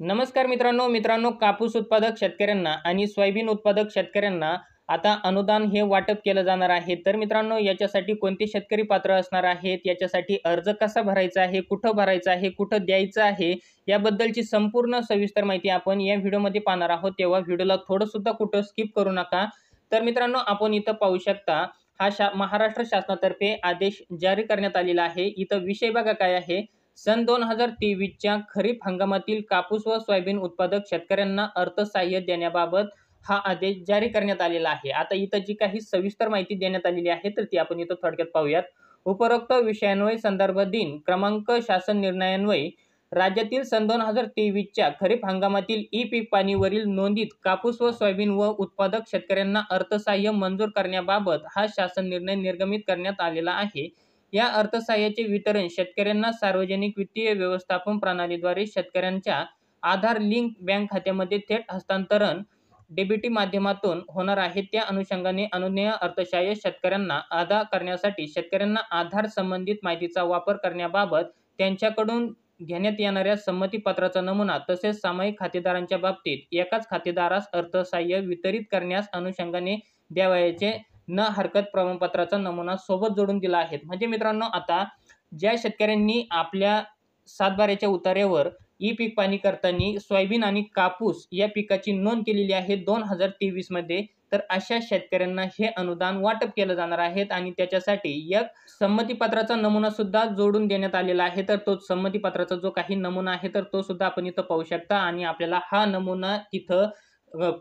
नमस्कार मित्रांनो कापूस उत्पादक शेतकऱ्यांना आणि सोयाबीन उत्पादक शेतकऱ्यांना आता अनुदान हे वाटप केलं जाणार आहे। तर मित्रांनो याच्यासाठी कोणते शेतकरी पात्र असणार आहेत, याच्यासाठी अर्ज कसा भरायचा आहे, कुठं भरायचा आहे, कुठं द्यायचं आहे, याबद्दलची संपूर्ण सविस्तर माहिती आपण या व्हिडिओमध्ये पाहणार आहोत। तेव्हा व्हिडिओला थोडं सुद्धा कुठं स्किप करू नका। तर मित्रांनो आपण इथं पाहू शकता हा महाराष्ट्र शासनातर्फे आदेश जारी करण्यात आलेला आहे। इथं विषय बघा काय आहे, सन 2023च्या खरीप हंगामातील कापूस व सोयाबीन उत्पादक शेतकऱ्यांना अर्थसहाय्य देण्याबाबत हा आदेश जारी करण्यात आलेला आहे। आता इथं जी काही सविस्तर माहिती देण्यात आलेली आहे तर ती आपण इथं थोडक्यात पाहूयात। उपरोक्त विषयान्वये संदर्भ दिन क्रमांक शासन निर्णयान्वये राज्यातील सन 2023च्या खरीप हंगामातील ई पीक पाणीवरील नोंदीत कापूस व सोयाबीन व उत्पादक शेतकऱ्यांना अर्थसहाय्य मंजूर करण्याबाबत हा शासन निर्णय निर्गमित करण्यात आलेला आहे। या अर्थसहाय्याचे वितरण शेतकऱ्यांना सार्वजनिक वित्तीय व्यवस्थापन प्रणालीद्वारे शेतकऱ्यांच्या आधार लिंक बँक खात्यामध्ये थेट हस्तांतरण डीबीटी माध्यमातून होणार आहे। त्या अनुषंगाने अनुज्ञेय अर्थसहाय्य शेतकऱ्यांना अदा करण्यासाठी शेतकऱ्यांना आधार संबंधित माहितीचा वापर करण्याबाबत त्यांच्याकडून घेण्यात येणाऱ्या संमती पत्राचा नमुना तसेच सामायिक खातेदारांच्या बाबतीत एकाच खातेदारास अर्थसहाय्य वितरित करण्यास अनुषंगाने द्यावयाचे न हरकत प्रमाणपत्राचा नमुना सोबत जोडून दिला आहे। म्हणजे मित्रांनो आता ज्या शेतकऱ्यांनी आपल्या सातबाऱ्याच्या उतार्यावर ई पीक पाणी करताना सोयाबीन आणि कापूस या पिकाची नोंद केलेली आहे 2023 मध्ये, तर अशा शेतकऱ्यांना हे अनुदान वाटप केलं जाणार आहे आणि त्याच्यासाठी एक संमतीपत्राचा नमुना सुद्धा जोडून देण्यात आलेला आहे। तर तो संमतीपत्राचा जो काही नमुना आहे तर तो सुद्धा आपण इथं पाहू शकता आणि आपल्याला हा नमुना तिथं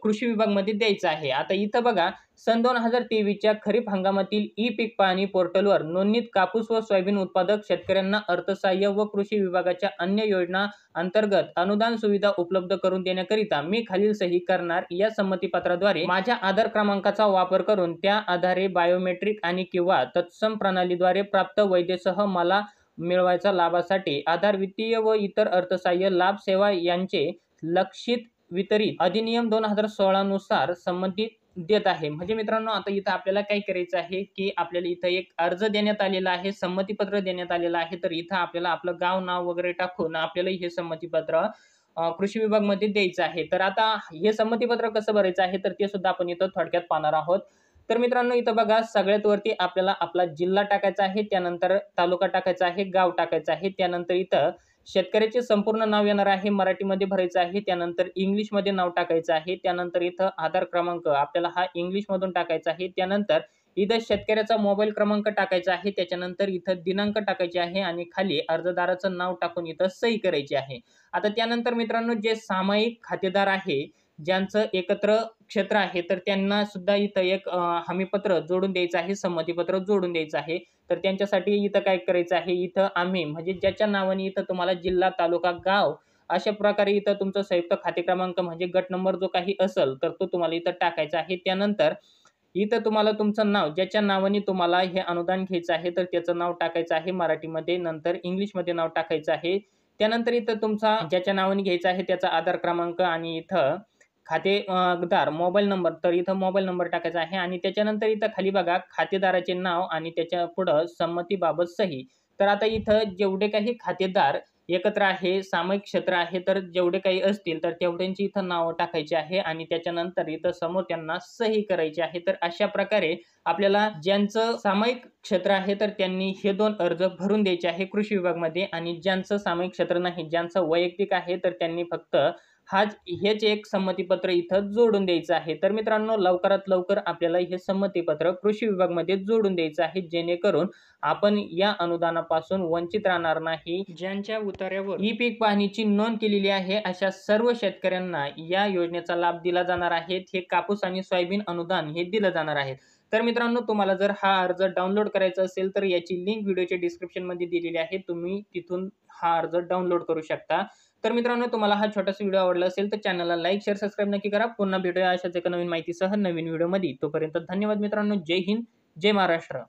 कृषी विभागामध्ये द्यायचा आहे। आता इथं बघा सन 2023च्या खरीप हंगामातील ई पीक पाहणी पोर्टलवर नोंदणीत कापूस व सोयाबीन उत्पादक शेतकऱ्यांना अर्थसहाय्य व कृषी विभागाच्या अन्य योजना अंतर्गत अनुदान सुविधा उपलब्ध करून देण्याकरिता मी खालील सही करणार या संमतीपत्राद्वारे माझ्या आधार क्रमांकाचा वापर करून त्या आधारे बायोमेट्रिक आणि किंवा तत्सम प्रणालीद्वारे प्राप्त वैधतेसह मला मिळवायचा लाभासाठी आधार वित्तीय व इतर अर्थसहाय्य लाभ सेवा यांचे लक्षित वितरित अधिनियम 2016 नुसार संमती देत आहे। म्हणजे मित्रांनो आता इथं आपल्याला काय करायचं आहे की आपल्याला इथं एक अर्ज देण्यात आलेला आहे, संमतीपत्र देण्यात आलेलं आहे। तर इथं आपल्याला आपलं गाव नाव वगैरे टाकून आपल्याला हे संमतीपत्र कृषी विभागामध्ये द्यायचं आहे। तर आता हे संमतीपत्र कसं भरायचं आहे तर ते सुद्धा आपण इथं थोडक्यात पाहणार आहोत। तर मित्रांनो इथं बघा सगळ्यात वरती आपल्याला आपला जिल्हा टाकायचा आहे, त्यानंतर तालुका टाकायचा आहे, गाव टाकायचं आहे, त्यानंतर इथं शेतकऱ्याचे संपूर्ण नाव येणार आहे, मराठीमध्ये भरायचं आहे, त्यानंतर इंग्लिशमध्ये नाव टाकायचं आहे, त्यानंतर इथं आधार क्रमांक आपल्याला हा इंग्लिशमधून टाकायचा आहे, त्यानंतर इथं शेतकऱ्याचा मोबाईल क्रमांक टाकायचा आहे, त्याच्यानंतर इथं दिनांक टाकायचे आहे आणि खाली अर्जदाराचं नाव टाकून इथं सही करायची आहे। आता त्यानंतर मित्रांनो जे सामायिक खातेदार आहे ज्यांचं एकत्र क्षेत्र आहे तर त्यांना सुद्धा इथं एक हमीपत्र जोडून द्यायचं आहे, संमतीपत्र जोडून द्यायचं आहे। तर त्यांच्यासाठी इथं काय करायचं आहे, इथं आम्ही म्हणजे ज्याच्या नावाने इथं तुम्हाला जिल्हा तालुका गाव अशा प्रकारे इथं तुमचा संयुक्त खाते क्रमांक म्हणजे गट नंबर जो काही असेल तर तो तुम्हाला इथं टाकायचा आहे। त्यानंतर इथं तुम्हाला तुमचं नाव ज्याच्या नावाने तुम्हाला हे अनुदान घ्यायचं आहे तर त्याचं नाव टाकायचं आहे मराठीमध्ये, नंतर इंग्लिशमध्ये नाव टाकायचं आहे। त्यानंतर इथं तुमचा ज्याच्या नावाने घ्यायचा आहे त्याचा आधार क्रमांक आणि इथं खातेदार मोबाईल नंबर, तर इथं मोबाईल नंबर टाकायचा आहे आणि त्याच्यानंतर इथं खाली बघा खातेदाराचे नाव आणि त्याच्या पुढं संमतीबाबत सही। तर आता इथं जेवढे काही खातेदार एकत्र आहे, सामायिक क्षेत्र आहे, तर जेवढे काही असतील तर तेवढ्यांची इथं नावं टाकायची आहे आणि त्याच्यानंतर इथं समोर त्यांना सही करायची आहे। तर अशा प्रकारे आपल्याला ज्यांचं सामायिक क्षेत्र आहे तर त्यांनी हे 2 अर्ज भरून द्यायचे आहे कृषी विभागामध्ये आणि ज्यांचं सामायिक क्षेत्र नाही, ज्यांचं वैयक्तिक आहे तर त्यांनी फक्त हेच एक संमतीपत्र इथं जोडून द्यायचं आहे। तर मित्रांनो लवकरात लवकर आपल्याला हे संमतीपत्र कृषी विभागामध्ये जोडून द्यायचं आहे, जेणेकरून आपण या अनुदानापासून वंचित राहणार नाही। ज्यांच्या उतार्यावर ई पीक पाहणीची नोंद केलेली आहे अशा सर्व शेतकऱ्यांना या योजनेचा लाभ दिला जाणार आहे। हे कापूस आणि सोयाबीन अनुदान हे दिलं जाणार आहे। तर मित्रांनो तुम्हाला जर हा अर्ज डाउनलोड करायचा असेल तर याची लिंक व्हिडिओच्या डिस्क्रिप्शन मध्ये दिलेली आहे, तुम्ही तिथून हा अर्ज डाउनलोड करू शकता। तर मित्रांनो तुम्हाला हा छोटासा व्हिडिओ आवडला असेल तर चॅनलला लाईक शेअर सबस्क्राईब नक्की करा। पुन्हा भेटूया अशाच एका नवीन माहितीसह नवीन व्हिडिओमध्ये। तोपर्यंत धन्यवाद मित्रांनो, जय हिंद, जय महाराष्ट्र।